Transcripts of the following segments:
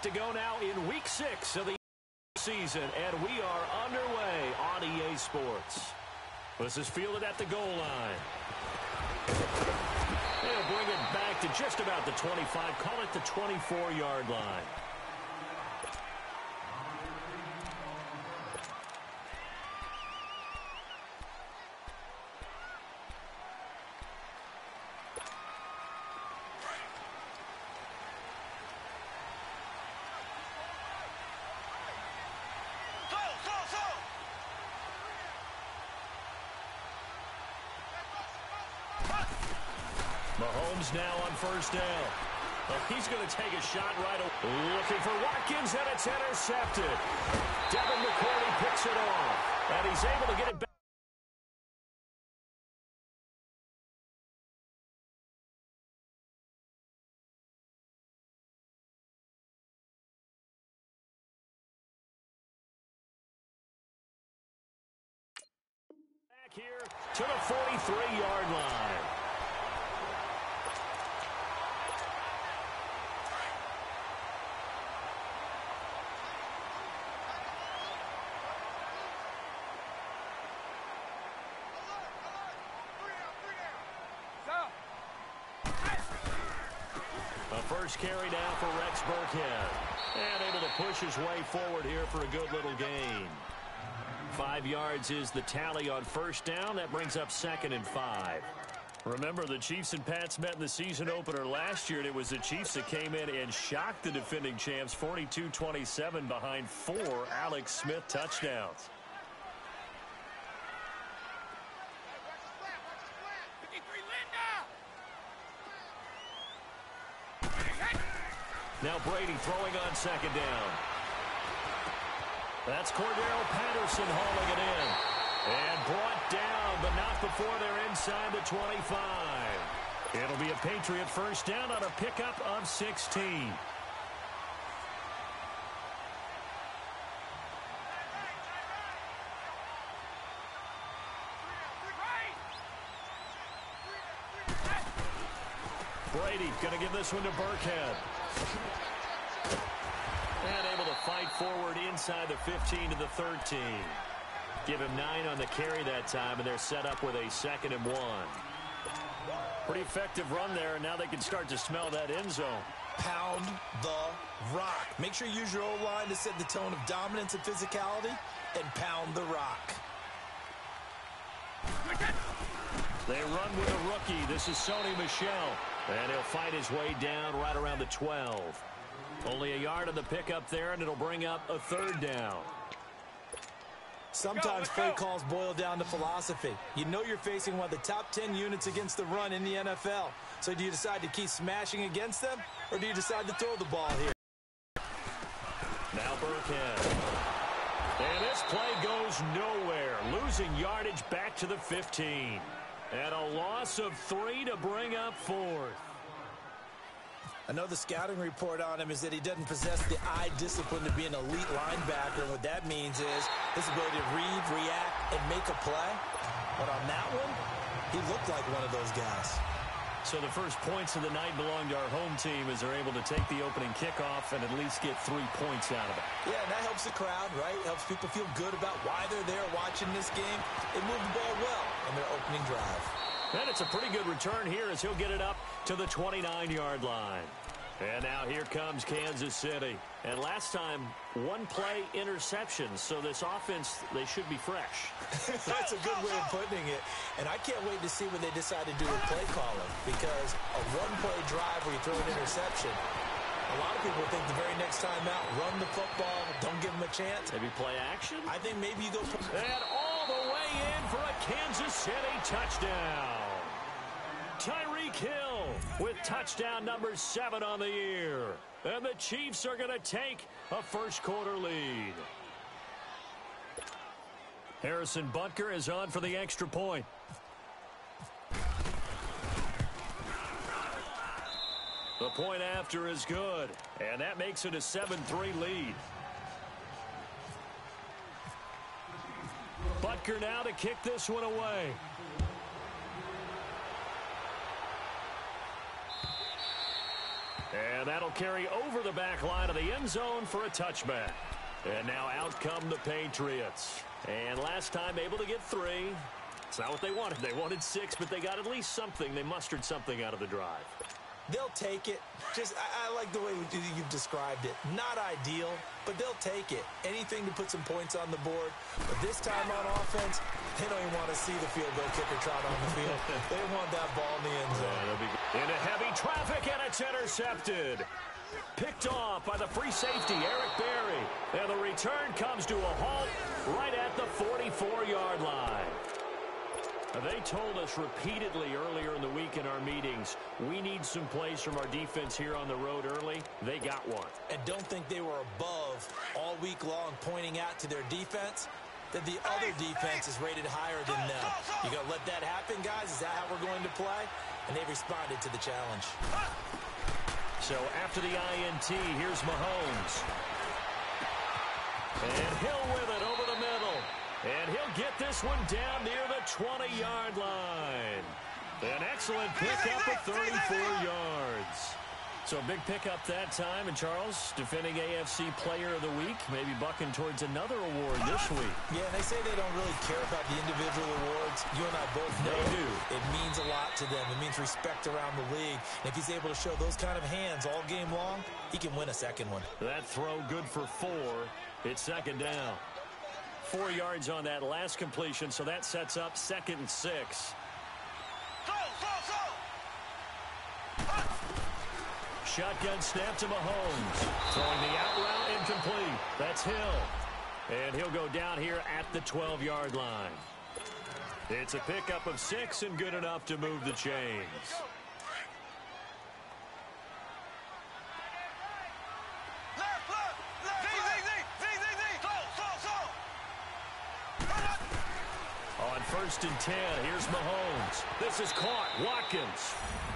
to go now in Week 6 of the season, and we are underway on EA Sports. This is fielded at the goal line. They'll bring it back to just about the 25, call it the 24-yard line. Mahomes now on first down. He's going to take a shot right away. Looking for Watkins, and it's intercepted. Devin McCourty picks it off, and he's able to get it back. Back here to the 43-yard line. First carry down for Rex Burkhead. And able to push his way forward here for a good little gain. 5 yards is the tally on first down. That brings up 2nd and 5. Remember, the Chiefs and Pats met in the season opener last year, and it was the Chiefs that came in and shocked the defending champs 42-27 behind 4 Alex Smith touchdowns. Now Brady throwing on second down. That's Cordero Patterson hauling it in. And brought down, but not before they're inside the 25. It'll be a Patriot first down on a pickup of 16. Brady going to give this one to Burkhead. And able to fight forward inside the 15 to the 13. Give him 9 on the carry that time, and they're set up with a 2nd and 1. Pretty effective run there, and now they can start to smell that end zone. Pound the rock. Make sure you use your O-line to set the tone of dominance and physicality, and pound the rock. They run with a rookie. This is Sony Michel. And he'll fight his way down right around the 12. Only a yard of the pickup there, and it'll bring up a 3rd down. Sometimes play calls boil down to philosophy. You know you're facing one of the top 10 units against the run in the NFL. So do you decide to keep smashing against them, or do you decide to throw the ball here? Now Burkhead. And this play goes nowhere. Losing yardage back to the 15. And a loss of 3 to bring up 4th. I know the scouting report on him is that he doesn't possess the eye discipline to be an elite linebacker. And what that means is his ability to read, react, and make a play. But on that one, he looked like one of those guys. So the first points of the night belong to our home team as they're able to take the opening kickoff and at least get 3 points out of it. Yeah, and that helps the crowd, right? Helps people feel good about why they're there watching this game. They move the ball well on their opening drive. And it's a pretty good return here as he'll get it up to the 29-yard line. And now here comes Kansas City. And last time, 1-play interception. So this offense, they should be fresh. That's a good way of putting it. And I can't wait to see what they decide to do with play calling. Because a 1-play drive where you throw an interception, a lot of people think the very next time out, run the football, don't give them a chance. Maybe play action? I think maybe you go... And all the way in for a Kansas City touchdown. Tyreek Hill with touchdown number 7 on the year. And the Chiefs are going to take a first-quarter lead. Harrison Butker is on for the extra point. The point after is good, and that makes it a 7-3 lead. Butker now to kick this one away. And that'll carry over the back line of the end zone for a touchback. And now out come the Patriots. And last time able to get 3. It's not what they wanted. They wanted 6, but they got at least something. They mustered something out of the drive. They'll take it. I like the way you've described it. Not ideal, but they'll take it. Anything to put some points on the board. But this time on offense, they don't even want to see the field goal kicker trot on the field. They want that ball in the end zone. Into heavy traffic, and it's intercepted. Picked off by the free safety, Eric Berry. And the return comes to a halt right at the 44-yard line. They told us repeatedly earlier in the week in our meetings, we need some plays from our defense here on the road early. They got one. And don't think they were above all week long pointing out to their defense that the other defense is rated higher than them. You going to let that happen, guys? Is that how we're going to play? And they responded to the challenge. So after the INT, here's Mahomes. And Hill with it over the middle. And he'll get this one down near the 20-yard line. An excellent pickup of 34 yards. So a big pickup that time. And Charles, defending AFC Player of the Week, maybe bucking towards another award this week. Yeah, and they say they don't really care about the individual awards. You and I both know they do. It means a lot to them. It means respect around the league. And if he's able to show those kind of hands all game long, he can win a second one. That throw good for 4. It's second down. 4 yards on that last completion, so that sets up 2nd and 6. Shotgun snap to Mahomes. Throwing the out route incomplete. That's Hill. And he'll go down here at the 12-yard line. It's a pickup of 6 and good enough to move the chains. On 1st and 10, here's Mahomes. This is caught. Watkins.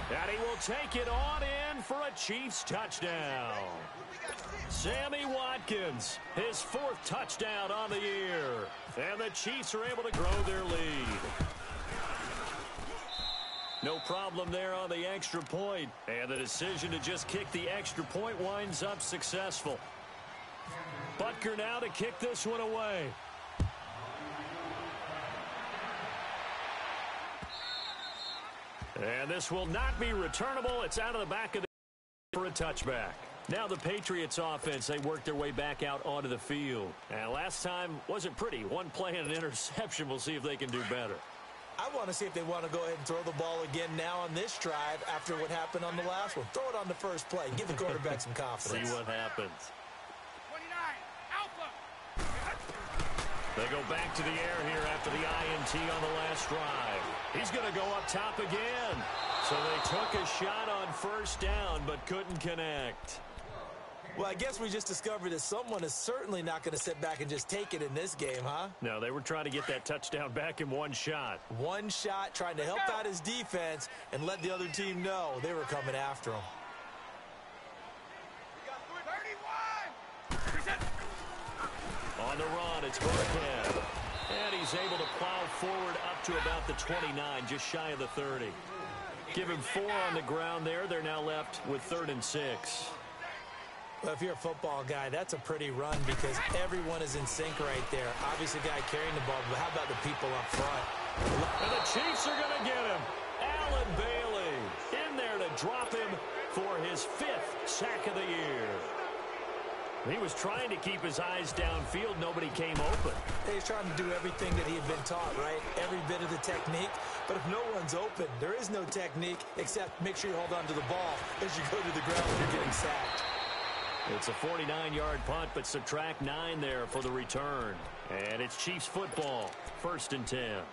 And he will take it on in for a Chiefs touchdown. Sammy Watkins, his 4th touchdown on the year. And the Chiefs are able to grow their lead. No problem there on the extra point. And the decision to just kick the extra point winds up successful. Butker now to kick this one away. And this will not be returnable. It's out of the back of the for a touchback. Now the Patriots offense, they worked their way back out onto the field. And last time wasn't pretty. 1 play and an interception. We'll see if they can do better. I want to see if they want to go ahead and throw the ball again now on this drive after what happened on the last one. Throw it on the first play. Give the quarterback some confidence. See what happens. 29, Alpha. They go back to the air here after the INT on the last drive. He's going to go up top again. So they took a shot on 1st down but couldn't connect. Well, I guess we just discovered that someone is certainly not going to sit back and just take it in this game, huh? No, they were trying to get that touchdown back in 1 shot. 1 shot, trying to help out his defense and let the other team know they were coming after him. On the run, it's Burkhead. And he's able to plow forward up to about the 29, just shy of the 30. Give him 4 on the ground there. They're now left with 3rd and 6. Well, if you're a football guy, that's a pretty run because everyone is in sync right there. Obviously, the guy carrying the ball, but how about the people up front? And the Chiefs are going to get him. Allen Bailey in there to drop him for his 5th sack of the year. He was trying to keep his eyes downfield. Nobody came open. He's trying to do everything that he had been taught, right? Every bit of the technique. But if no one's open, there is no technique except make sure you hold on to the ball as you go to the ground when you're getting sacked. It's a 49-yard punt, but subtract 9 there for the return. And it's Chiefs football, 1st and 10.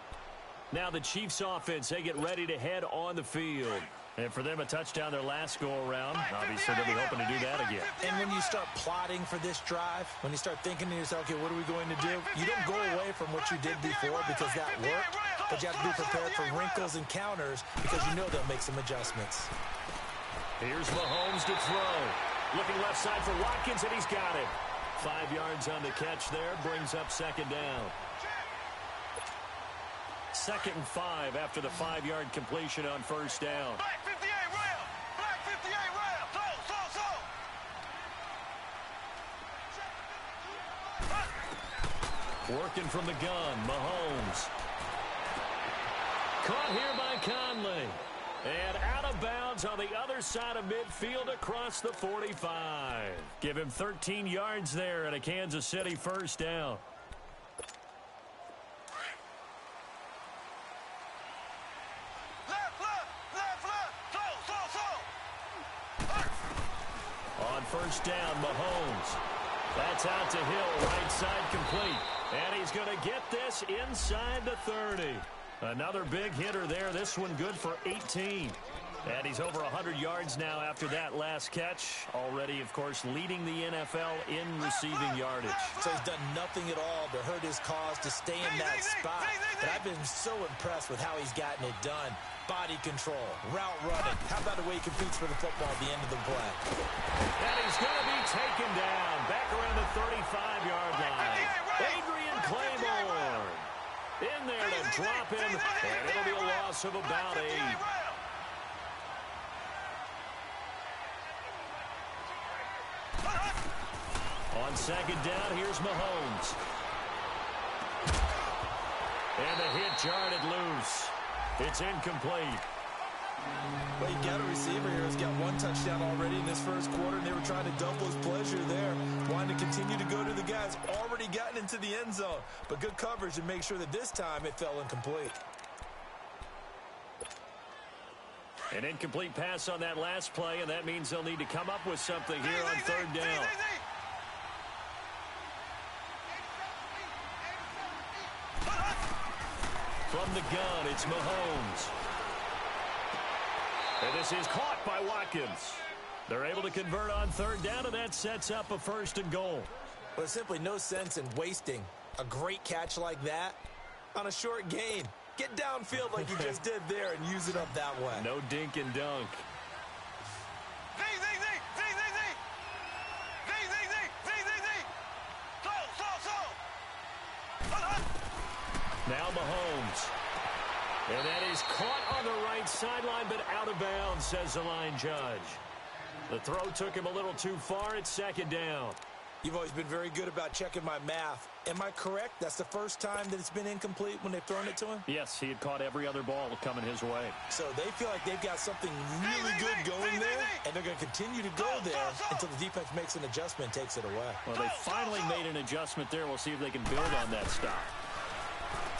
Now the Chiefs offense, they get ready to head on the field. And for them, a touchdown their last go-around. Obviously, they'll be hoping to do that again. And when you start plotting for this drive, when you start thinking to yourself, okay, what are we going to do? You don't go away from what you did before because that worked. But you have to be prepared for wrinkles and counters because you know they'll make some adjustments. Here's Mahomes to throw. Looking left side for Watkins, and he's got it. 5 yards on the catch there. Brings up 2nd down. 2nd and 5 after the 5-yard completion on 1st down. Black 58 rail. Black 58 rail. Working from the gun, Mahomes. Caught here by Conley. And out of bounds on the other side of midfield across the 45. Give him 13 yards there and a Kansas City first down. On first down, Mahomes. That's out to Hill, right side complete. And he's going to get this inside the 30. Another big hitter there. This one good for 18. And he's over 100 yards now after that last catch. Already, of course, leading the NFL in receiving yardage. So he's done nothing at all to hurt his cause, to stay in that spot. But I've been so impressed with how he's gotten it done. Body control, route running. How about the way he competes for the football at the end of the play? And he's going to be taken down back around the 35-yard line. Adrian Claiborne in there to drop him, and it'll be a loss of about 8. On second down, here's Mahomes. And the hit jarred loose. It's incomplete. Well, you got a receiver here who's got one touchdown already in this first quarter, and they were trying to double his pleasure there. Wanting to continue to go to the guys already gotten into the end zone. But good coverage to make sure that this time it fell incomplete. An incomplete pass on that last play, and that means they'll need to come up with something here on third down. From the gun, it's Mahomes. And this is caught by Watkins. They're able to convert on third down, and that sets up a first and goal. Well, there's simply no sense in wasting a great catch like that on a short gain. Get downfield like you just did there and use it up that way. No dink and dunk. Now Mahomes. And that is caught on the right sideline, but out of bounds, says the line judge. The throw took him a little too far. It's second down. You've always been very good about checking my math. Am I correct? That's the first time that it's been incomplete when they've thrown it to him? Yes, he had caught every other ball coming his way. So they feel like they've got something really good going there, and they're going to continue to go there until the defense makes an adjustment and takes it away. Well, they finally made an adjustment there. We'll see if they can build on that stop.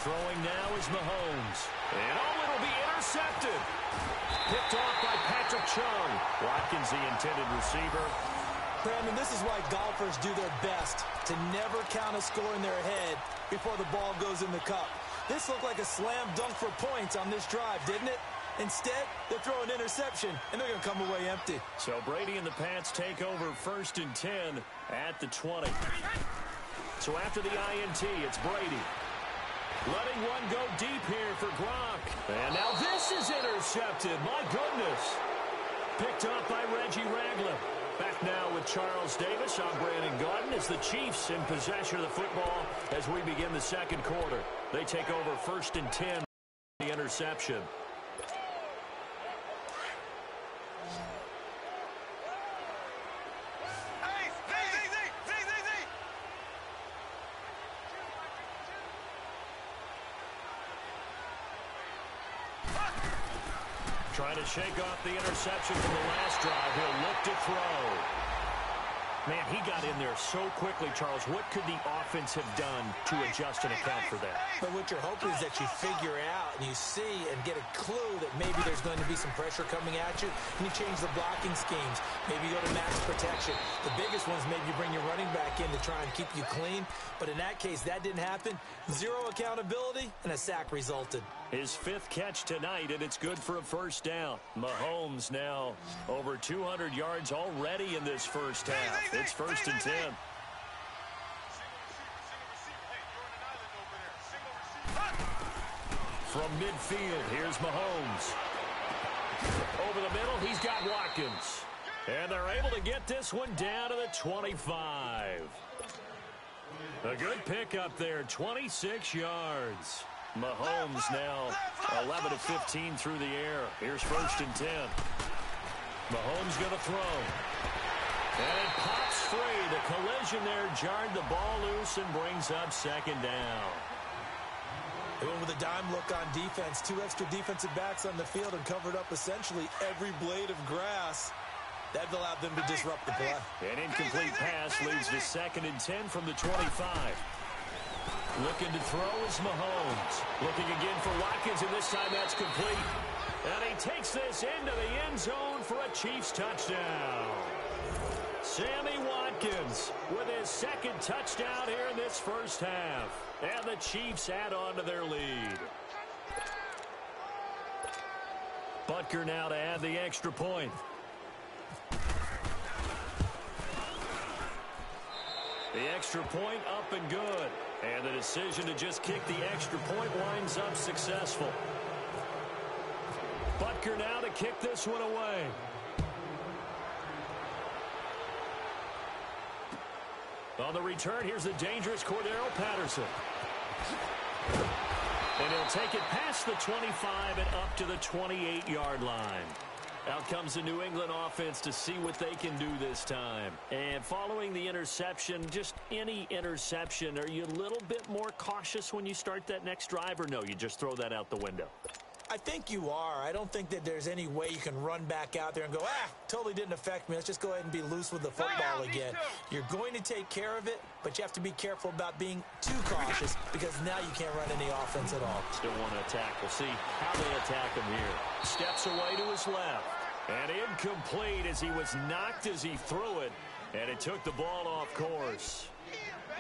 Throwing now is Mahomes. And it'll be intercepted. Picked off by Patrick Chung. Watkins, the intended receiver. Brandon, this is why golfers do their best to never count a score in their head before the ball goes in the cup. This looked like a slam dunk for points on this drive, didn't it? Instead, they throw an interception, and they're going to come away empty. So Brady and the Pats take over first and 10 at the 20. So after the INT, it's Brady. Letting one go deep here for Gronk. And now this is intercepted. My goodness. Picked up by Reggie Ragland. Back now with Charles Davis. I'm Brandon Gaudin as the Chiefs in possession of the football as we begin the second quarter. They take over first and 10. The interception. Trying to shake off the interception from the last drive. He'll look to throw. Man, he got in there so quickly, Charles. What could the offense have done to adjust and account for that? But what you're hoping is that you figure out and you see and get a clue that maybe there's going to be some pressure coming at you, and you change the blocking schemes. Maybe you go to max protection. The biggest one's maybe you bring your running back in to try and keep you clean. But in that case, that didn't happen. Zero accountability, and a sack resulted. His fifth catch tonight, and it's good for a first down. Mahomes now over 200 yards already in this first half. It's first and 10. From midfield, here's Mahomes. Over the middle, he's got Watkins. And they're able to get this one down to the 25. A good pickup there, 26 yards. Mahomes now 11 of 15 through the air. Here's first and 10. Mahomes going to throw. And it pops free. The collision there jarred the ball loose and brings up second down. They went with a dime look on defense. 2 extra defensive backs on the field and covered up essentially every blade of grass. That allowed them to disrupt the play. An incomplete pass leads to 2nd and 10 from the 25. Looking to throw is Mahomes. Looking again for Watkins, and this time that's complete. And he takes this into the end zone for a Chiefs touchdown. Sammy Watkins with his 2nd touchdown here in this first half. And the Chiefs add on to their lead. Butker now to add the extra point. The extra point up and good. And the decision to just kick the extra point winds up successful. Butker now to kick this one away. On the return, here's the dangerous Cordero Patterson. And he'll take it past the 25 and up to the 28-yard line. Out comes the New England offense to see what they can do this time. And following the interception, just any interception, are you a little bit more cautious when you start that next drive, or no, you just throw that out the window? I think you are. I don't think that there's any way you can run back out there and go, totally didn't affect me. Let's just go ahead and be loose with the football again. You're going to take care of it, but you have to be careful about being too cautious because now you can't run any offense at all. Still want to attack. We'll see how they attack him here. Steps away to his left. And incomplete as he was knocked as he threw it. And it took the ball off course.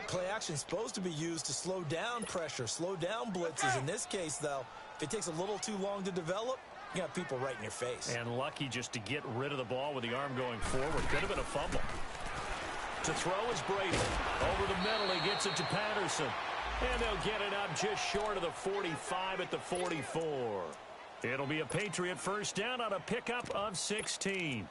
Play action is supposed to be used to slow down pressure, slow down blitzes. In this case, though, if it takes a little too long to develop, you got people right in your face. And lucky just to get rid of the ball with the arm going forward. Could have been a fumble. To throw is Brady. Over the middle, he gets it to Patterson. And they'll get it up just short of the 45 at the 44. It'll be a Patriot first down on a pickup of 16.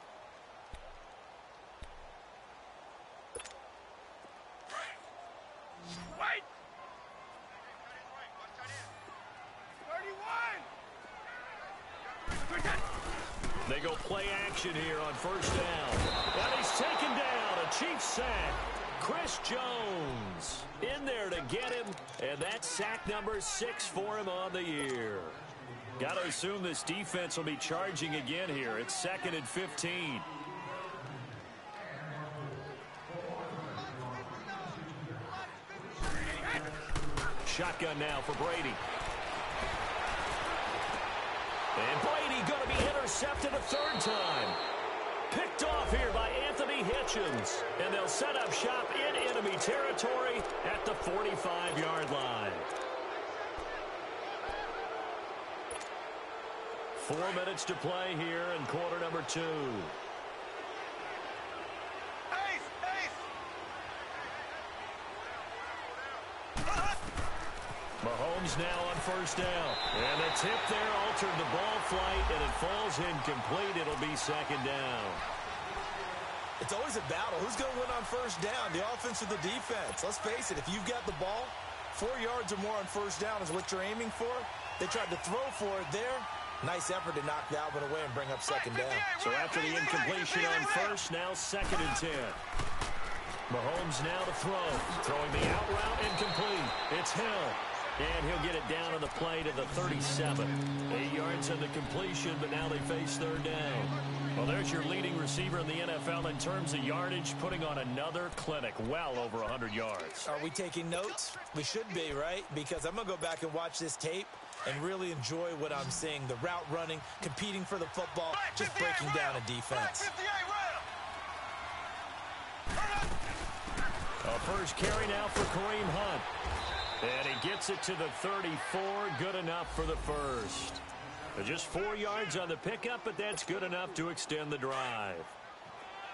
They go play action here on first down. And he's taken down. A Chiefs sack. Chris Jones in there to get him. And that's sack number 6 for him on the year. Got to assume this defense will be charging again here. It's 2nd and 15. Shotgun now for Brady. And Brady going to be intercepted a 3rd time. Picked off here by Anthony Hitchens. And they'll set up shop in enemy territory at the 45-yard line. 4 minutes to play here in quarter number 2. Mahomes now on first down. And the tip there altered the ball flight, and it falls incomplete. It'll be 2nd down. It's always a battle. Who's going to win on first down, the offense or the defense? Let's face it, if you've got the ball, 4 yards or more on first down is what you're aiming for. They tried to throw for it there. Nice effort to knock that one away and bring up 2nd down. So after the incompletion on first, now 2nd and 10. Mahomes now to throw. Throwing the out route incomplete. It's Hill. And he'll get it down on the play to the 37. 8 yards on the completion, but now they face 3rd down. Well, there's your leading receiver in the NFL in terms of yardage, putting on another clinic, well over 100 yards. Are we taking notes? We should be, right? Because I'm going to go back and watch this tape and really enjoy what I'm seeing. The route running, competing for the football, just breaking down a defense. A first carry now for Kareem Hunt. And he gets it to the 34. Good enough for the first. Just 4 yards on the pickup, but that's good enough to extend the drive.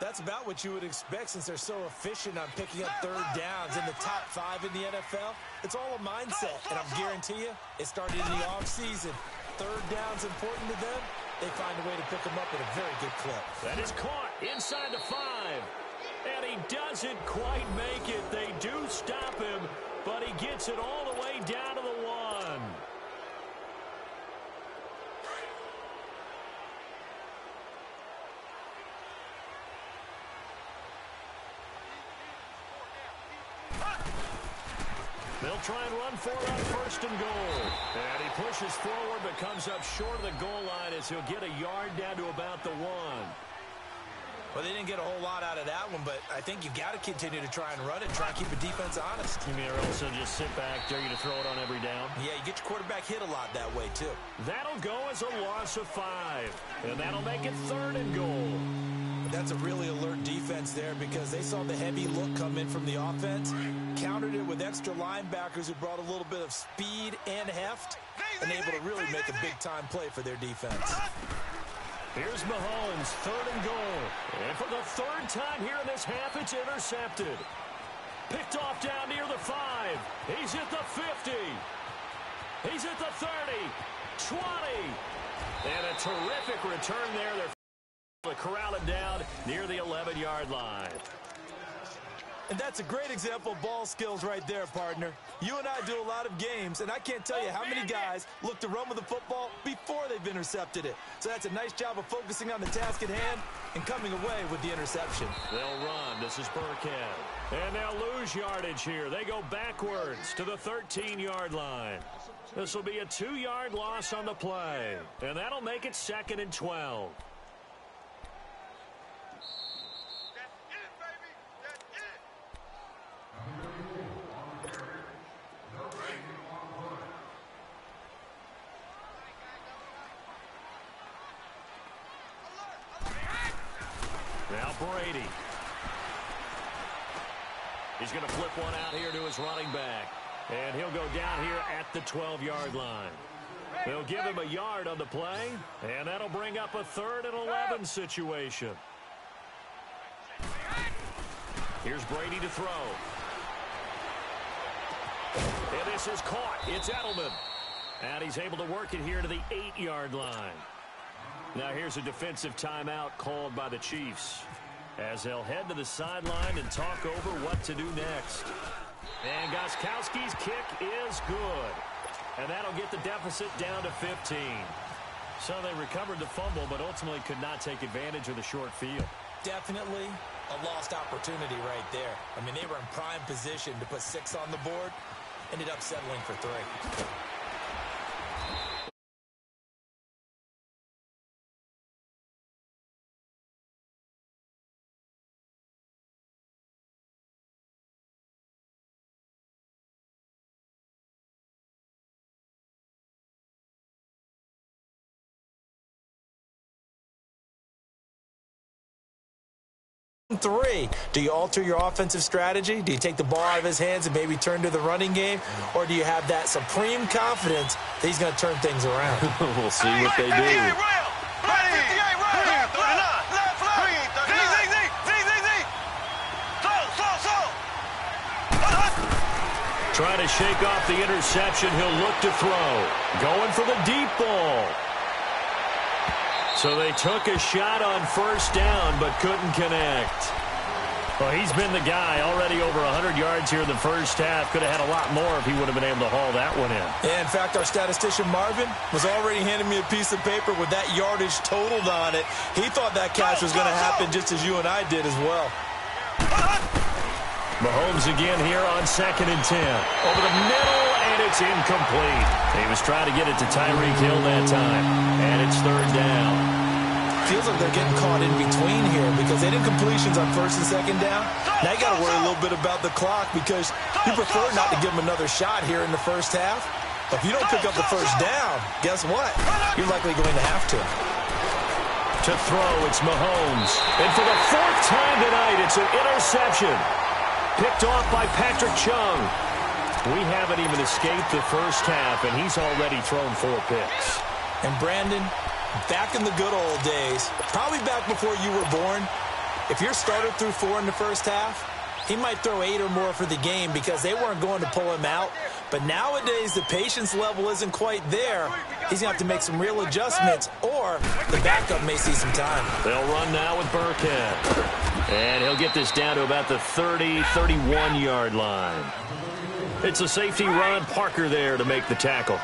That's about what you would expect since they're so efficient on picking up 3rd downs in the top 5 in the NFL. It's all a mindset, and I guarantee you it started in the offseason. 3rd down's important to them. They find a way to pick them up at a very good clip. That is caught inside the 5. And he doesn't quite make it. They do stop him, but he gets it all the way down to the 1. They'll try and run for it on first and goal. And he pushes forward but comes up short of the goal line as he'll get a yard down to about the 1. Well, they didn't get a whole lot out of that one, but I think you got to continue to try and run it, try and keep the defense honest. You mean also just sit back, dare you to throw it on every down? Yeah, you get your quarterback hit a lot that way, too. That'll go as a loss of 5. And that'll make it 3rd and goal. That's a really alert defense there because they saw the heavy look come in from the offense, countered it with extra linebackers who brought a little bit of speed and heft, and able to really make a big-time play for their defense. Here's Mahomes, 3rd and goal. And for the 3rd time here in this half, it's intercepted. Picked off down near the 5. He's at the 50. He's at the 30, 20. And a terrific return there. They're corralling down near the 11-yard line. And that's a great example of ball skills right there, partner. You and I do a lot of games, and I can't tell you how many guys look to run with the football before they've intercepted it. So that's a nice job of focusing on the task at hand and coming away with the interception. They'll run. This is Burkhead. And they'll lose yardage here. They go backwards to the 13-yard line. This will be a 2-yard loss on the play. And that'll make it 2nd and 12. Now Brady. He's going to flip one out here to his running back. And he'll go down here at the 12-yard line. They'll give him a yard on the play. And that'll bring up a 3rd and 11 situation. Here's Brady to throw. And this is caught. It's Edelman. And he's able to work it here to the 8-yard line. Now here's a defensive timeout called by the Chiefs as they'll head to the sideline and talk over what to do next. And Gostkowski's kick is good. And that'll get the deficit down to 15. So they recovered the fumble, but ultimately could not take advantage of the short field. Definitely a lost opportunity right there. I mean, they were in prime position to put 6 on the board. Ended up settling for 3. Do you alter your offensive strategy? Do you take the ball out of his hands and maybe turn to the running game? Or do you have that supreme confidence that he's going to turn things around? We'll see what they do. Trying to shake off the interception. He'll look to throw. Going for the deep ball. So they took a shot on first down, but couldn't connect. Well, he's been the guy already over 100 yards here in the first half. Could have had a lot more if he would have been able to haul that one in. Yeah, in fact, our statistician Marvin was already handing me a piece of paper with that yardage totaled on it. He thought that catch was going to happen just as you and I did as well. Mahomes again here on 2nd and 10. Over the middle, and it's incomplete. He was trying to get it to Tyreek Hill that time, and it's 3rd down. Feels like they're getting caught in between here because they did completions on 1st and 2nd down. Now you got to worry a little bit about the clock because you prefer not to give them another shot here in the first half. But if you don't pick up the first down, guess what? You're likely going to have to. To throw, it's Mahomes. And for the 4th time tonight, it's an interception. Picked off by Patrick Chung. We haven't even escaped the first half, and he's already thrown 4 picks. And Brandon, back in the good old days, probably back before you were born, if your starter threw 4 in the first half, he might throw 8 or more for the game because they weren't going to pull him out. But nowadays, the patience level isn't quite there. He's going to have to make some real adjustments, or the backup may see some time. They'll run now with Burkhead. And he'll get this down to about the 30, 31-yard line. It's a safety run. Parker there to make the tackle.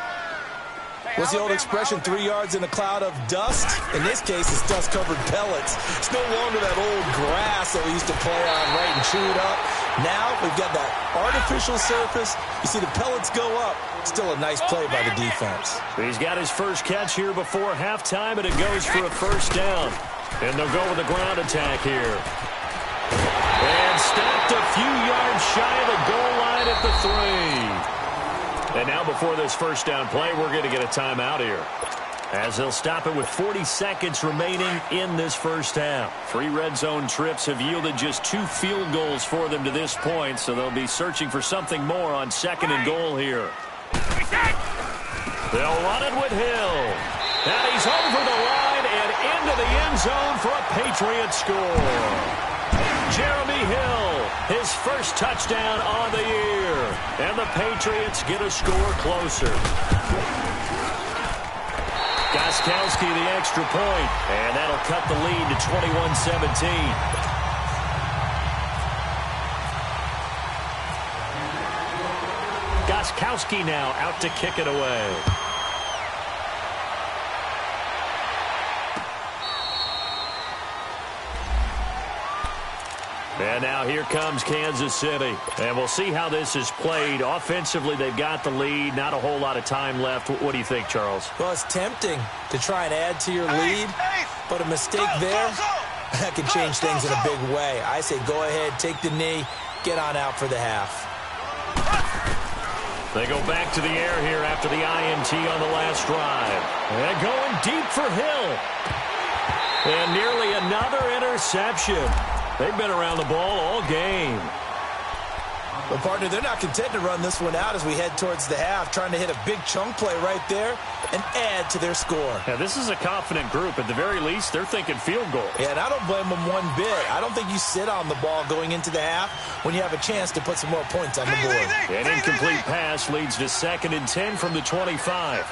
What's the old expression, 3 yards in a cloud of dust? In this case, it's dust-covered pellets. It's no longer that old grass that we used to play on, right, and chew it up. Now we've got that artificial surface. You see the pellets go up. Still a nice play by the defense. He's got his first catch here before halftime, and it goes for a first down. And they'll go with a ground attack here. And stopped a few yards shy of the goal line at the 3. And now before this first down play, we're going to get a timeout here, as they'll stop it with 40 seconds remaining in this first half. 3 red zone trips have yielded just 2 field goals for them to this point, so they'll be searching for something more on second and goal here. They'll run it with Hill. And he's over the line and into the end zone for a Patriot score. Jeremy Hill, his first touchdown on the year. And the Patriots get a score closer. Gostkowski the extra point, and that'll cut the lead to 21-17. Gostkowski now out to kick it away. And now here comes Kansas City. And we'll see how this is played. Offensively, they've got the lead. Not a whole lot of time left. What do you think, Charles? Well, it's tempting to try and add to your lead, but a mistake there, that can change things in a big way. I say go ahead, take the knee, get on out for the half. They go back to the air here after the INT on the last drive. And going deep for Hill. And nearly another interception. They've been around the ball all game. But, partner, they're not content to run this one out as we head towards the half, trying to hit a big chunk play right there and add to their score. Yeah, this is a confident group. At the very least, they're thinking field goal. Yeah, and I don't blame them one bit. I don't think you sit on the ball going into the half when you have a chance to put some more points on the board. An incomplete pass leads to 2nd and 10 from the 25.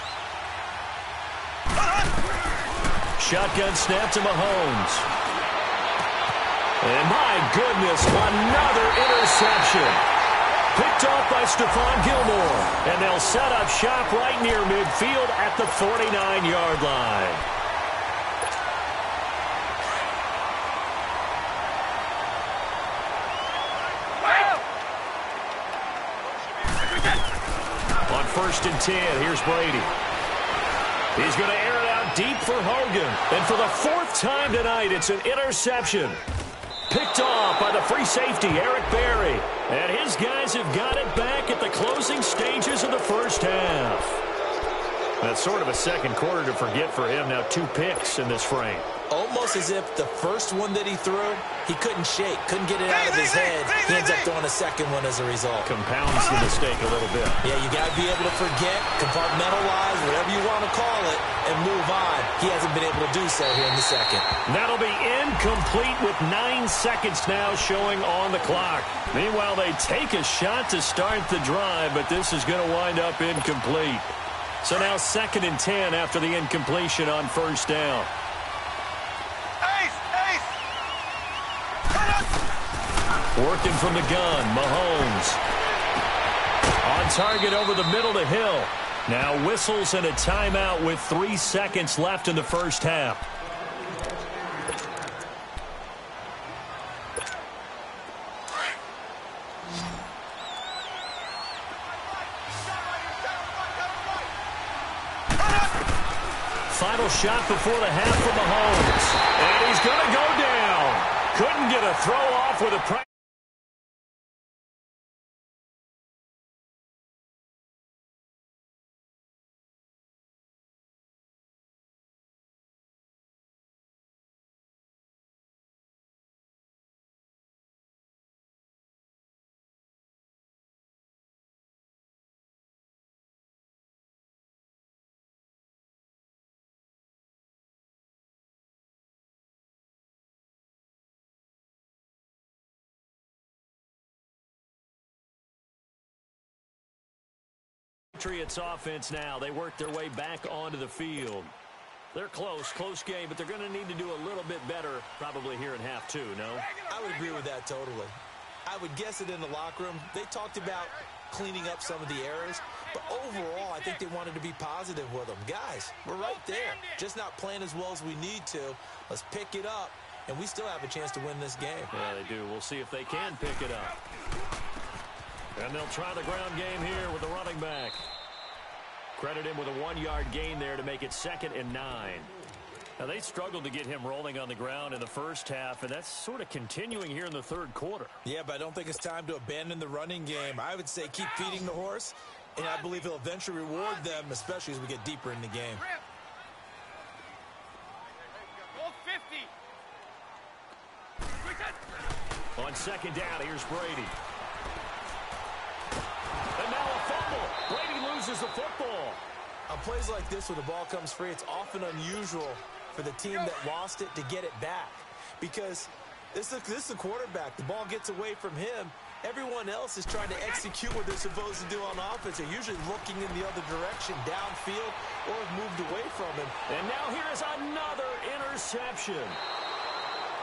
Shotgun snap to Mahomes. And my goodness, another interception. Picked off by Stephon Gilmore. And they'll set up shop right near midfield at the 49-yard line. On 1st and 10, here's Brady. He's going to air it out deep for Hogan. And for the 4th time tonight, it's an interception. Picked off by the free safety, Eric Berry. And his guys have got it back at the closing stages of the first half. That's sort of a second quarter to forget for him. Now 2 picks in this frame. Almost as if the first one that he threw, he couldn't shake, couldn't get it out of his head. He ends up throwing a second one as a result. Compounds the mistake a little bit. Yeah, you got to be able to forget, compartmentalize, whatever you want to call it, and move on. He hasn't been able to do so here in the second. That'll be incomplete with 9 seconds now showing on the clock. Meanwhile, they take a shot to start the drive, but this is going to wind up incomplete. So now 2nd and 10 after the incompletion on 1st down. Working from the gun, Mahomes. On target over the middle to Hill. Now whistles and a timeout with 3 seconds left in the first half. Final shot before the half for Mahomes. And he's going to go down. Couldn't get a throw off with a pressure. Patriots offense now. They work their way back onto the field. They're close game, but they're going to need to do a little bit better probably here in half 2, no? I would agree with that totally. I would guess it in the locker room. They talked about cleaning up some of the errors, but overall, I think they wanted to be positive with them. Guys, we're right there. Just not playing as well as we need to. Let's pick it up, and we still have a chance to win this game. Yeah, they do. We'll see if they can pick it up. And they'll try the ground game here with the running back. Credit him with a 1-yard gain there to make it 2nd and 9. Now, they struggled to get him rolling on the ground in the first half, and that's sort of continuing here in the third quarter. Yeah, but I don't think it's time to abandon the running game. I would say keep feeding the horse, and I believe he'll eventually reward them, especially as we get deeper in the game. On 2nd down, here's Brady. And now a fumble. Brady loses the football. On plays like this where the ball comes free, it's often unusual for the team that lost it to get it back. Because this is the quarterback. The ball gets away from him. Everyone else is trying to execute what they're supposed to do on offense. They're usually looking in the other direction, downfield, or have moved away from him. And now here is another interception.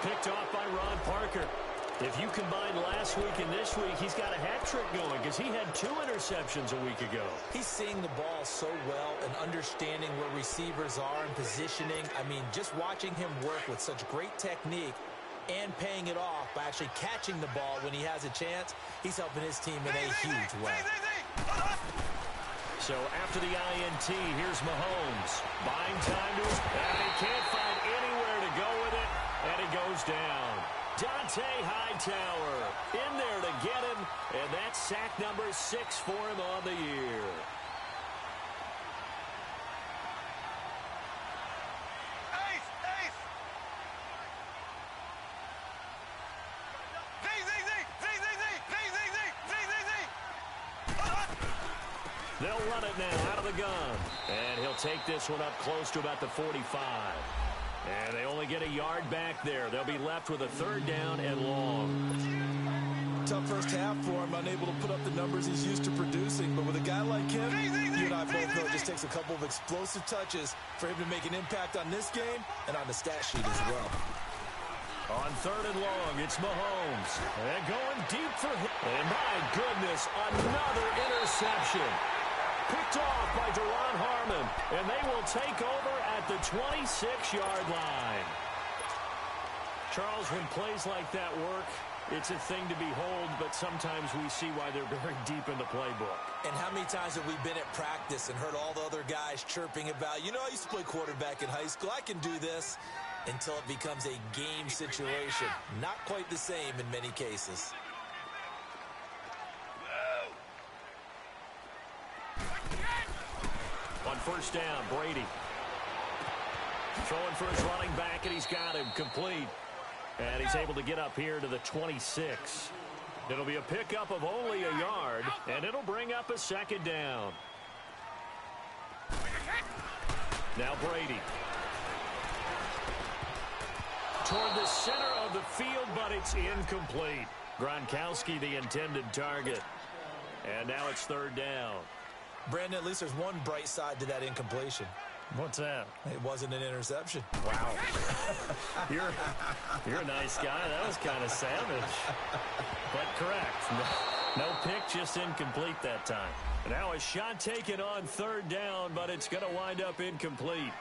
Picked off by Ron Parker. If you combine last week and this week, he's got a hat trick going because he had 2 interceptions a week ago. He's seeing the ball so well and understanding where receivers are and positioning. I mean, just watching him work with such great technique and paying it off by actually catching the ball when he has a chance, he's helping his team in a huge way. So after the INT, here's Mahomes. Buying time to his... And he can't find anywhere to go with it, and it goes down. Dante Hightower in there to get him, and that's sack number 6 for him on the year. They'll run it now out of the gun, and he'll take this one up close to about the 45. And they only get a yard back there. They'll be left with a 3rd down and long. Tough first half for him, unable to put up the numbers he's used to producing. But with a guy like him, you and I both know it just takes a couple of explosive touches for him to make an impact on this game and on the stat sheet as well. On 3rd and long, it's Mahomes. And going deep for him. And my goodness, another interception. Picked off by Duron Harmon, and they will take over at the 26-yard line. Charles, when plays like that work, it's a thing to behold, but sometimes we see why they're very deep in the playbook. And how many times have we been at practice and heard all the other guys chirping about, you know, I used to play quarterback in high school, I can do this, until it becomes a game situation. Not quite the same in many cases. On 1st down, Brady. Throwing for his running back, and he's got him complete. And he's able to get up here to the 26. It'll be a pickup of only a yard, and it'll bring up a 2nd down. Now Brady. Toward the center of the field, but it's incomplete. Gronkowski, the intended target. And now it's 3rd down. Brandon, at least there's one bright side to that incompletion. What's that? It wasn't an interception. Wow. You're a nice guy. That was kind of savage. But correct. No pick, just incomplete that time. Now a shot taken on 3rd down, but it's going to wind up incomplete.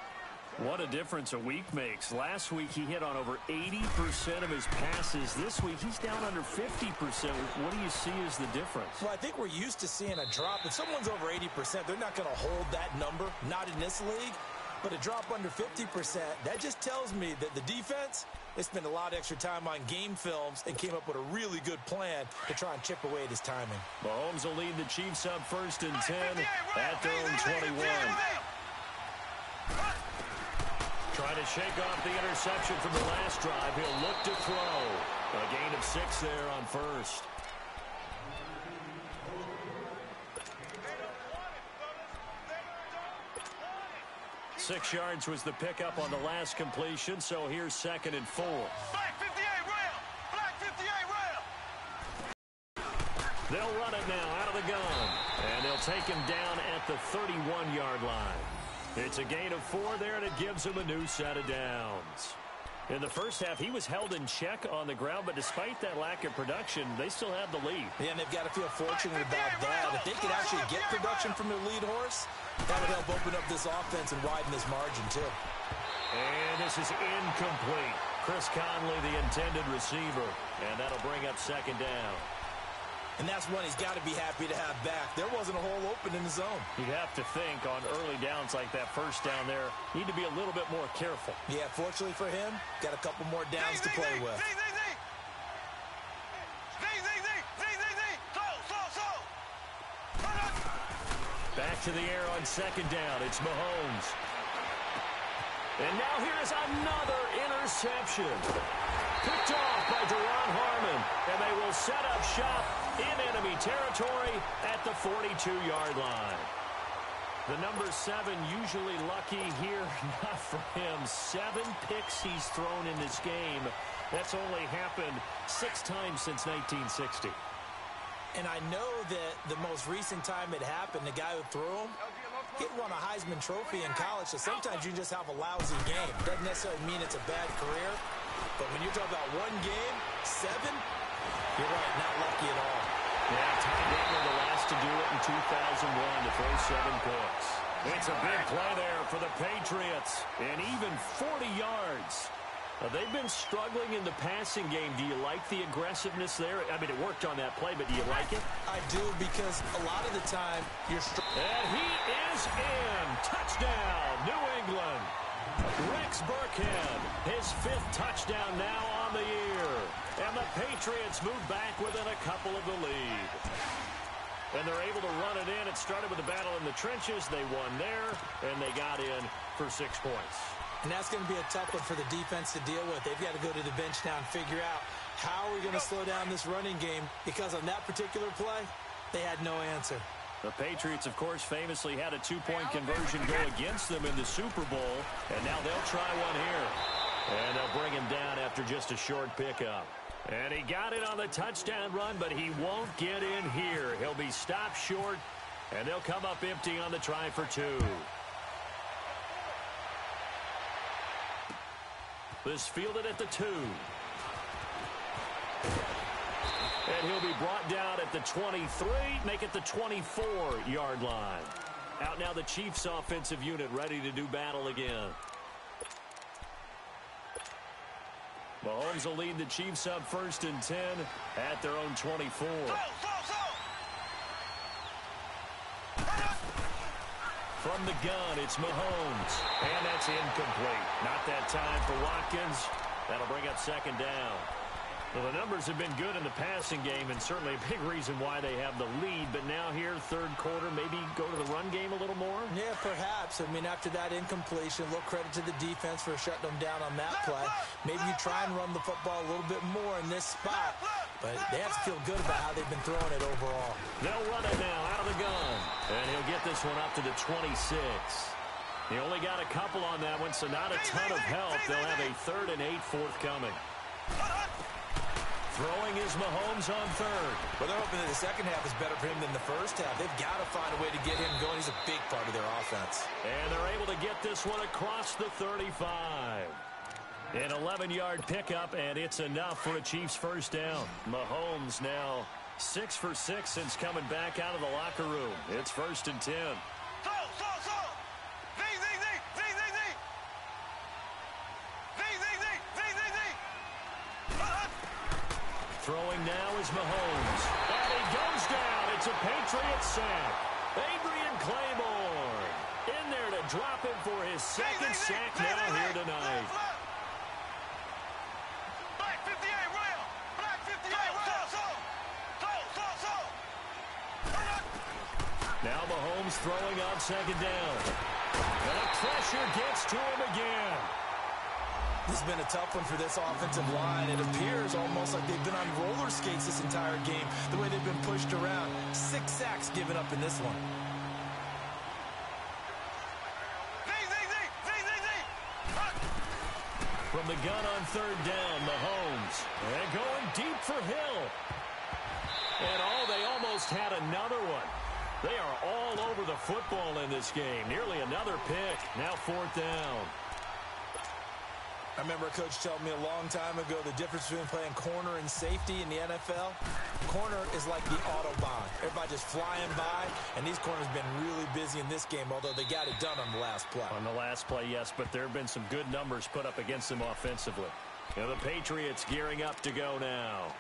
What a difference a week makes. Last week he hit on over 80% of his passes. This week he's down under 50%. What do you see as the difference? Well, I think we're used to seeing a drop. If someone's over 80%, they're not going to hold that number. Not in this league. But a drop under 50%, that just tells me that the defense, they spent a lot of extra time on game films and came up with a really good plan to try and chip away at his timing. Mahomes will lead the Chiefs up 1st and 10 at their own 21. Trying to shake off the interception from the last drive. He'll look to throw. A gain of 6 there on 1st. Six yards was the pickup on the last completion, so here's 2nd and 4. Black 58 rail! Black 58 rail! They'll run it now out of the gun, and they'll take him down at the 31-yard line. It's a gain of 4 there, and it gives him a new set of downs. In the first half, he was held in check on the ground, but despite that lack of production, they still have the lead. Yeah, and they've got to feel fortunate about that. If they could actually get production from their lead horse, that would help open up this offense and widen this margin, too. And this is incomplete. Chris Conley, the intended receiver, and that'll bring up 2nd down. And that's one he's got to be happy to have back. There wasn't a hole open in the zone. You have to think on early downs like that first down there, need to be a little bit more careful. Yeah, fortunately for him, got a couple more downs to play with. Back to the air on second down. It's Mahomes. And now here's another interception. Picked off by Duron Harmon. And they will set up shop in enemy territory at the 42-yard line. The number 7 usually lucky here. Not for him. 7 picks he's thrown in this game. That's only happened 6 times since 1960. And I know that the most recent time it happened, the guy who threw him, he won a Heisman Trophy in college, so sometimes you just have a lousy game. Doesn't necessarily mean it's a bad career, but when you're talking about one game, 7, you're right, not lucky at all. Yeah, Ty Detmer, the last to do it in 2001 to throw 7 picks. It's a big play there for the Patriots, and even 40 yards. They've been struggling in the passing game. Do you like the aggressiveness there? I mean, it worked on that play, but do you like it? I do, because a lot of the time you're... And he is in. Touchdown, New England. Rex Burkhead, his 5th touchdown now on the year. And the Patriots move back within a couple of the lead. And they're able to run it in. It started with a battle in the trenches. They won there, and they got in for 6 points. And that's going to be a tough one for the defense to deal with. They've got to go to the bench now and figure out how are we going to slow down this running game, because on that particular play, they had no answer. The Patriots, of course, famously had a 2-point conversion go against them in the Super Bowl, and now they'll try one here. And they'll bring him down after just a short pickup. And he got it on the touchdown run, but he won't get in here. He'll be stopped short, and they'll come up empty on the try for 2. This fielded at the 2. And he'll be brought down at the 23, make it the 24-yard line. Out now the Chiefs offensive unit ready to do battle again. Mahomes will lead the Chiefs up 1st and 10 at their own 24. From the gun, it's Mahomes. And that's incomplete. Not that time for Watkins. That'll bring up 2nd down. Well, the numbers have been good in the passing game, and certainly a big reason why they have the lead. But now here, 3rd quarter, maybe go to the run game a little more? Yeah, perhaps. I mean, after that incompletion, a little credit to the defense for shutting them down on that play. Maybe you try and run the football a little bit more in this spot. But they have to feel good about how they've been throwing it overall. They'll run it now out of the gun. And he'll get this one up to the 26. He only got a couple on that one, so not a ton of help. They'll have a 3rd and 8 forthcoming. Throwing is Mahomes on 3rd. Well, they're hoping that the second half is better for him than the first half. They've got to find a way to get him going. He's a big part of their offense. And they're able to get this one across the 35. An 11-yard pickup, and it's enough for a Chiefs 1st down. Mahomes now 6 for 6 since coming back out of the locker room. It's 1st and 10. Throwing now is Mahomes. And he goes down. It's a Patriot sack. Adrian Claiborne in there to drop him for his 2nd sack now here tonight. Black 58 rail. Black 58 rail. Now Mahomes throwing on 2nd down. And the pressure gets to him again. This has been a tough one for this offensive line. It appears almost like they've been on roller skates this entire game, the way they've been pushed around. 6 sacks given up in this one. From the gun on 3rd down, Mahomes. And going deep for Hill. And they almost had another one. They are all over the football in this game. Nearly another pick. Now 4th down. I remember a coach telling me a long time ago the difference between playing corner and safety in the NFL. Corner is like the Autobahn. Everybody just flying by, and these corners have been really busy in this game, although they got it done on the last play. On the last play, yes, but there have been some good numbers put up against them offensively. The Patriots gearing up to go now.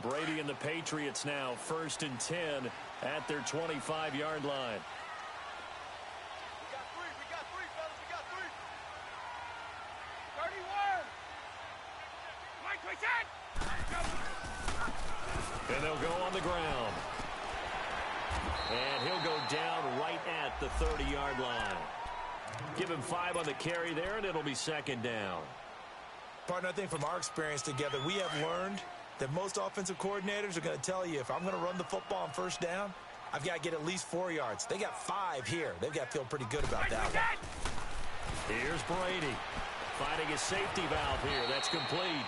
Brady and the Patriots now 1st and 10 at their 25-yard line. We got three, fellas. We got three. 31. And they'll go on the ground. And he'll go down right at the 30-yard line. Give him 5 on the carry there, and it'll be 2nd down. Partner, I think from our experience together, we have learned that most offensive coordinators are going to tell you, if I'm going to run the football on 1st down, I've got to get at least 4 yards. They got 5 here. They've got to feel pretty good about that one. Here's Brady finding his safety valve here. That's complete.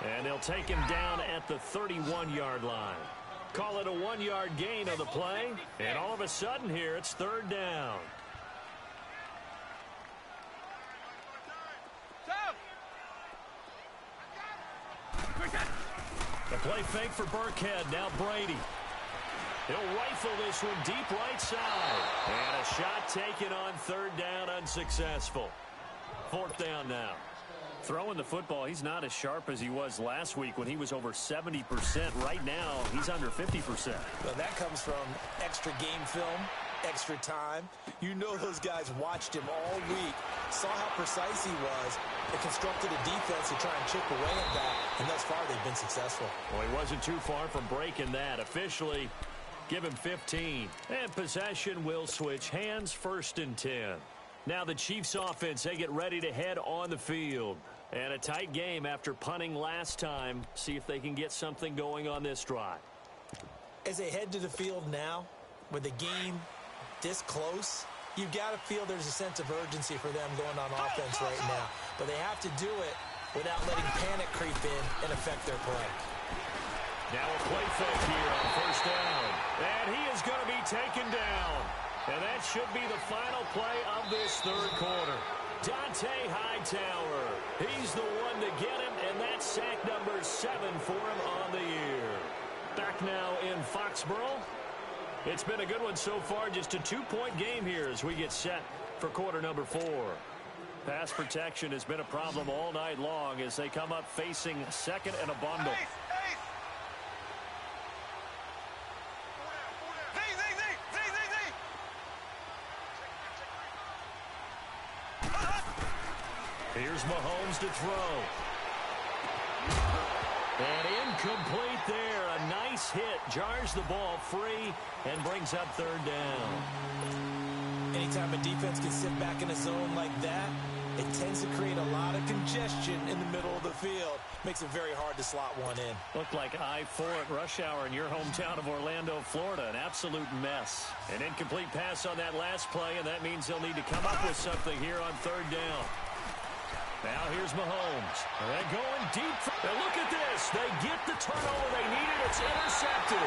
And they'll take him down at the 31-yard line. Call it a 1-yard gain on the play. And all of a sudden here, it's 3rd down. The play fake for Burkhead. Now Brady. He'll rifle this one deep right side. And a shot taken on 3rd down, unsuccessful. 4th down now. Throwing the football, he's not as sharp as he was last week when he was over 70%. Right now, he's under 50%. Well, that comes from extra game film, extra time. You know those guys watched him all week, saw how precise he was, and constructed a defense to try and chip away at that, and thus far they've been successful. Well, he wasn't too far from breaking that. Officially, give him 15. And possession will switch hands, 1st and 10. Now the Chiefs offense, they get ready to head on the field. And a tight game after punting last time. See if they can get something going on this drive. As they head to the field now, with the game this close, you've got to feel there's a sense of urgency for them going on offense right now. But they have to do it without letting panic creep in and affect their play. Now a play fake here on 1st down. And he is going to be taken down. And that should be the final play of this 3rd quarter. Dante Hightower. He's the one to get him, and that's sack number 7 for him on the year. Back now in Foxborough. It's been a good one so far. Just a 2-point game here as we get set for quarter number 4. Pass protection has been a problem all night long as they come up facing 2nd and a bundle. Here's Mahomes to throw. And incomplete there. A nice hit. Jars the ball free and brings up 3rd down. Anytime a defense can sit back in a zone like that, it tends to create a lot of congestion in the middle of the field. Makes it very hard to slot one in. Looked like I-4 at rush hour in your hometown of Orlando, Florida. An absolute mess. An incomplete pass on that last play, and that means they'll need to come up with something here on 3rd down. Now here's Mahomes. They're going deep. And look at this. They get the turnover they needed. It's intercepted.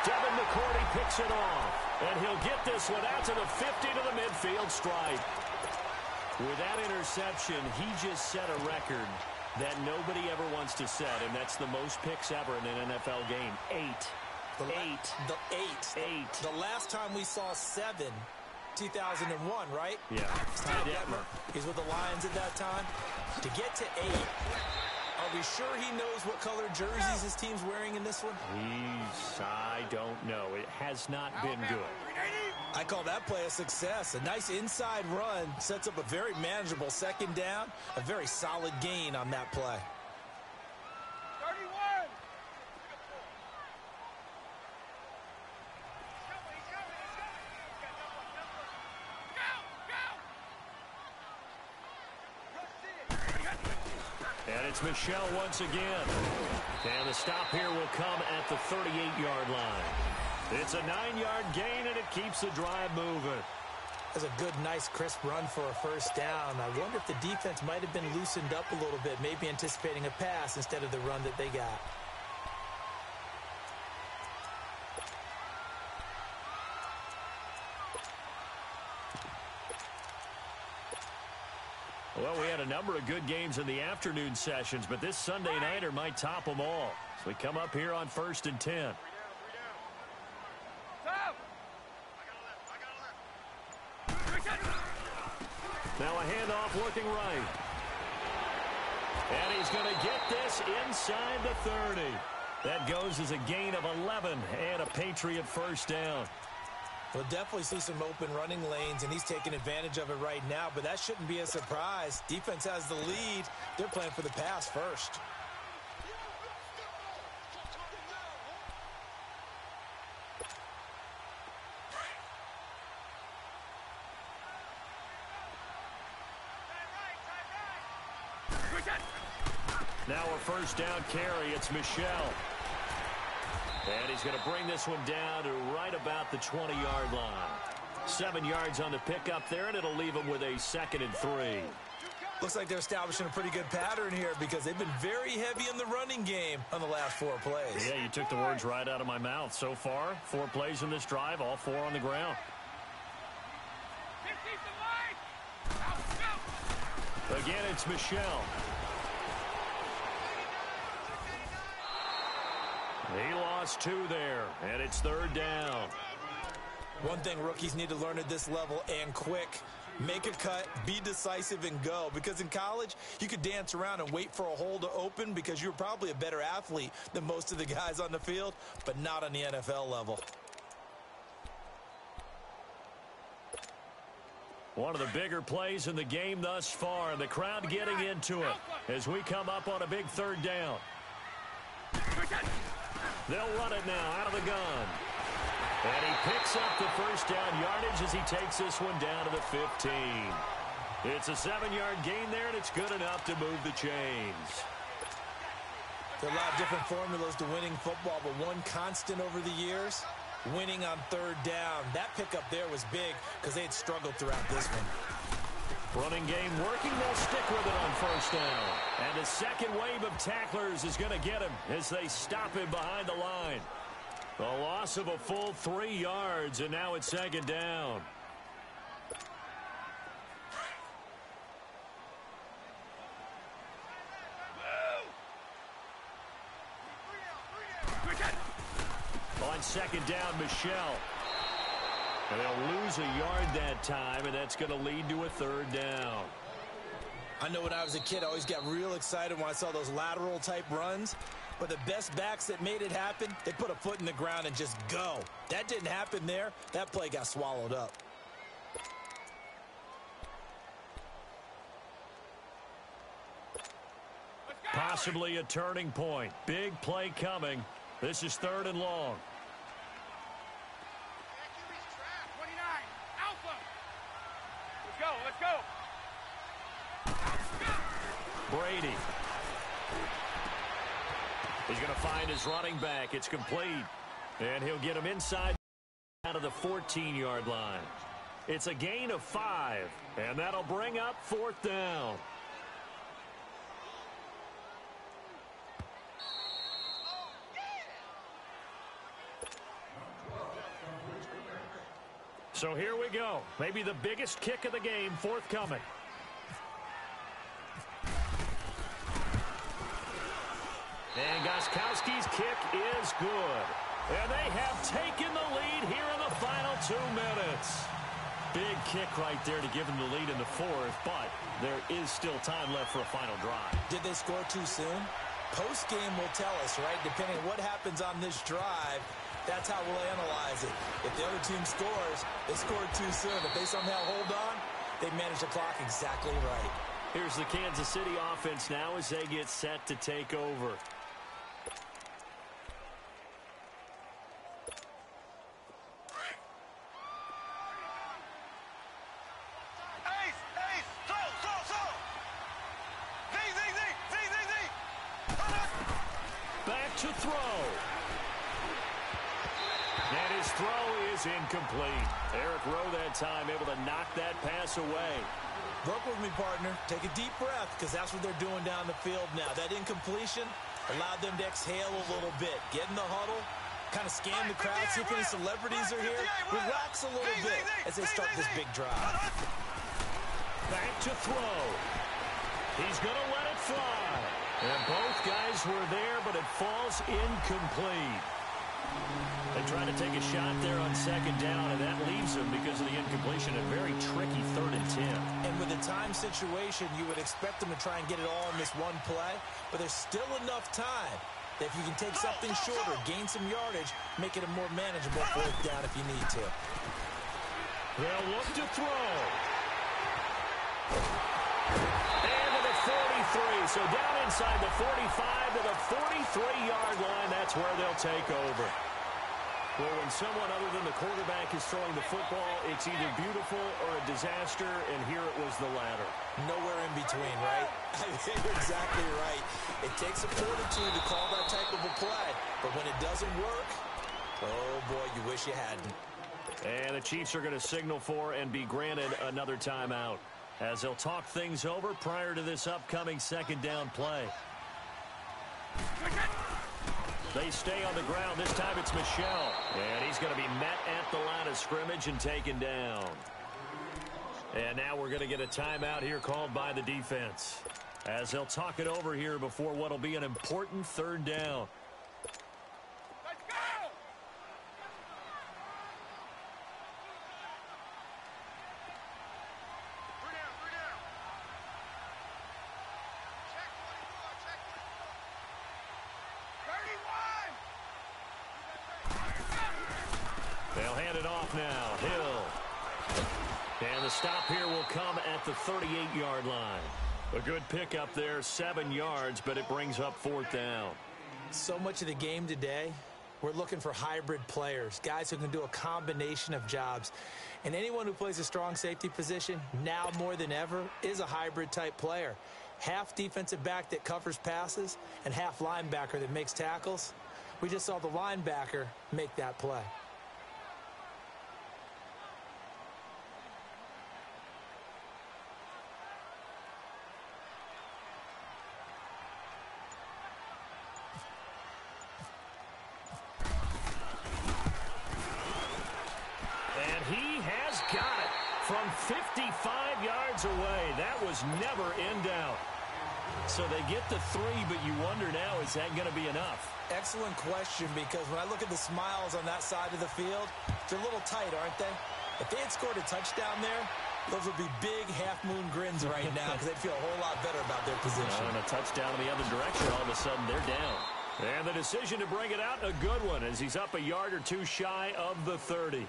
Devin McCourty picks it off. And he'll get this one out to the 50 to the midfield stripe. With that interception, he just set a record that nobody ever wants to set, and that's the most picks ever in an NFL game. 8. The last time we saw 7, 2001, right? Yeah. Steve Detmer. He's with the Lions at that time. To get to 8, are we sure he knows what color jerseys his team's wearing in this one? I don't know. It has not been good. I call that play a success. A nice inside run sets up a very manageable 2nd down. A very solid gain on that play. 31. And it's Michel once again. And the stop here will come at the 38-yard line. It's a 9-yard gain, and it keeps the drive moving. That's a good, nice, crisp run for a 1st down. I wonder if the defense might have been loosened up a little bit, maybe anticipating a pass instead of the run that they got. Well, we had a number of good games in the afternoon sessions, but this Sunday nighter might top them all. So we come up here on 1st and 10. Now a handoff looking right. And he's going to get this inside the 30. That goes as a gain of 11 and a Patriot first down. We'll definitely see some open running lanes, and he's taking advantage of it right now, but that shouldn't be a surprise. Defense has the lead. They're playing for the pass first. Now a first down carry. It's Michel. And he's going to bring this one down to right about the 20-yard line. 7 yards on the pickup there, and it'll leave him with a 2nd and 3. Looks like they're establishing a pretty good pattern here because they've been very heavy in the running game on the last 4 plays. Yeah, you took the words right out of my mouth. So far, 4 plays in this drive, all 4 on the ground. Again, it's Michel. He lost 2 there, and it's 3rd down. One thing rookies need to learn at this level, and quick: make a cut, be decisive, and go. Because in college, you could dance around and wait for a hole to open because you're probably a better athlete than most of the guys on the field, but not on the NFL level. One of the bigger plays in the game thus far, and the crowd getting into it as we come up on a big 3rd down. They'll run it now out of the gun. And he picks up the first down yardage as he takes this one down to the 15. It's a 7-yard gain there, and it's good enough to move the chains. There are a lot of different formulas to winning football, but one constant over the years: winning on 3rd down. That pickup there was big because they had struggled throughout this one. Running game working. They'll stick with it on first down. And the second wave of tacklers is going to get him as they stop him behind the line. The loss of a full 3 yards, and now it's 2nd down. On 2nd down, Michel. And they'll lose a yard that time, and that's going to lead to a 3rd down. I know when I was a kid, I always got real excited when I saw those lateral-type runs. But the best backs that made it happen, they put a foot in the ground and just go. That didn't happen there. That play got swallowed up. Possibly a turning point. Big play coming. This is 3rd and long. Let's go. Brady. He's going to find his running back. It's complete. And he'll get him inside out of the 14-yard line. It's a gain of 5. And that'll bring up 4th down. So here we go. Maybe the biggest kick of the game forthcoming. And Gostkowski's kick is good. And they have taken the lead here in the final 2 minutes. Big kick right there to give them the lead in the 4th, but there is still time left for a final drive. Did they score too soon? Post-game will tell us, right? Depending on what happens on this drive, that's how we'll analyze it. If the other team scores, they scored too soon. If they somehow hold on, they manage the clock exactly right. Here's the Kansas City offense now as they get set to take over. Back to throw. And his throw is incomplete. Eric Rowe that time able to knock that pass away. Work with me, partner. Take a deep breath, because that's what they're doing down the field now. That incompletion allowed them to exhale a little bit. Get in the huddle, kind of scan the crowd, see if any celebrities are here. Relax a little bit as they start this big drive. Back to throw. He's going to let it fly. And both guys were there, but it falls incomplete. They try to take a shot there on 2nd down, and that leaves them because of the incompletion. A very tricky 3rd and 10. And with the time situation, you would expect them to try and get it all in this one play, but there's still enough time. If you can take something shorter, gain some yardage, make it a more manageable fourth down if you need to. They'll look to throw. And to the 43. So down inside the 45 to the 43-yard line. That's where they'll take over. Well, when someone other than the quarterback is throwing the football, it's either beautiful or a disaster, and here it was the latter. Nowhere in between, right? You're exactly right. It takes a fortitude to call that type of a play, but when it doesn't work, oh boy, you wish you hadn't. And the Chiefs are going to signal for and be granted another timeout as they'll talk things over prior to this upcoming second down play. They stay on the ground. This time it's Michel. And he's going to be met at the line of scrimmage and taken down. And now we're going to get a timeout here called by the defense as they'll talk it over here before what will be an important third down. Let's go! We're down. Check 24. They'll hand it off now. Hill. And the stop here will come at the 38-yard line. A good pickup there, 7 yards, but it brings up fourth down. So much of the game today, we're looking for hybrid players, guys who can do a combination of jobs. And anyone who plays a strong safety position, now more than ever, is a hybrid-type player. Half defensive back that covers passes and half linebacker that makes tackles. We just saw the linebacker make that play. From 55 yards away. That was never in doubt. So they get the 3, but you wonder now, is that going to be enough? Excellent question, because when I look at the smiles on that side of the field, they're a little tight, aren't they? If they had scored a touchdown there, those would be big half-moon grins right now because they'd feel a whole lot better about their position. And a touchdown in the other direction, all of a sudden they're down. And the decision to bring it out, a good one, as he's up a yard or two shy of the 30.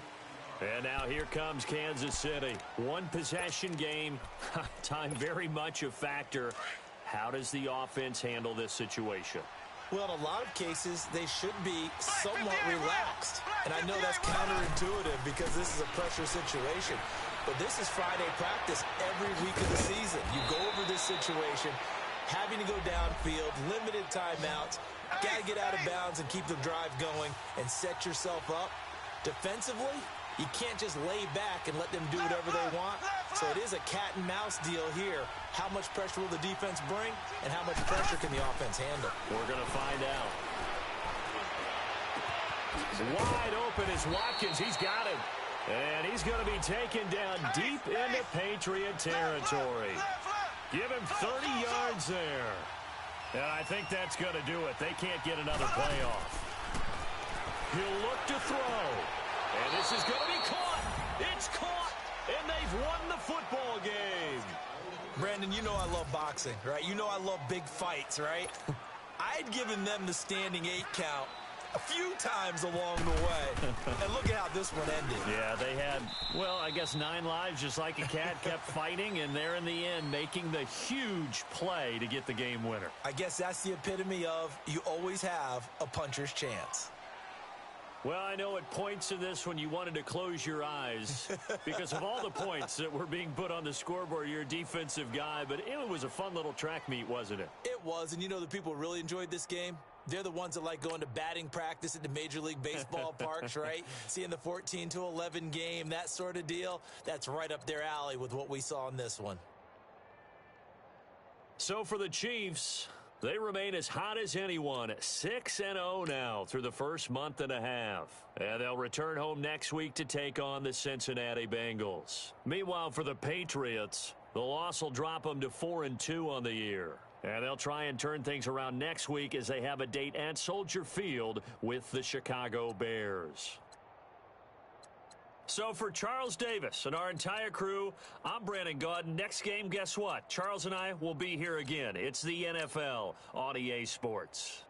And now here comes Kansas City. One possession game. Time very much a factor. How does the offense handle this situation? Well, in a lot of cases, they should be somewhat relaxed. And I know that's counterintuitive because this is a pressure situation. But this is Friday practice every week of the season. You go over this situation, having to go downfield, limited timeouts, got to get out of bounds and keep the drive going and set yourself up. Defensively, you can't just lay back and let them do whatever they want. So it is a cat and mouse deal here. How much pressure will the defense bring, and how much pressure can the offense handle? We're going to find out. Wide open is Watkins. He's got him. And he's going to be taken down deep into Patriot territory. Give him 30 yards there. And I think that's going to do it. They can't get another play off. He'll look to throw. And this is going to be caught. It's caught. And they've won the football game. Brandon, you know I love boxing, right? You know I love big fights, right? I'd given them the standing 8 count a few times along the way. And look at how this one ended. Yeah, they had, well, I guess 9 lives, just like a cat, kept fighting, and they're in the end making the huge play to get the game winner. I guess that's the epitome of you always have a puncher's chance. Well, I know it points to this when you wanted to close your eyes because of all the points that were being put on the scoreboard. You're a defensive guy, but it was a fun little track meet, wasn't it? It was, and you know the people who really enjoyed this game? They're the ones that like going to batting practice at the Major League Baseball parks, right? Seeing the 14-11 game, that sort of deal. That's right up their alley with what we saw in this one. So for the Chiefs, they remain as hot as anyone, 6-0 now through the first month and a half. And they'll return home next week to take on the Cincinnati Bengals. Meanwhile, for the Patriots, the loss will drop them to 4-2 on the year. And they'll try and turn things around next week as they have a date at Soldier Field with the Chicago Bears. So for Charles Davis and our entire crew, I'm Brandon Gaudin. Next game, guess what? Charles and I will be here again. It's the NFL on EA Sports.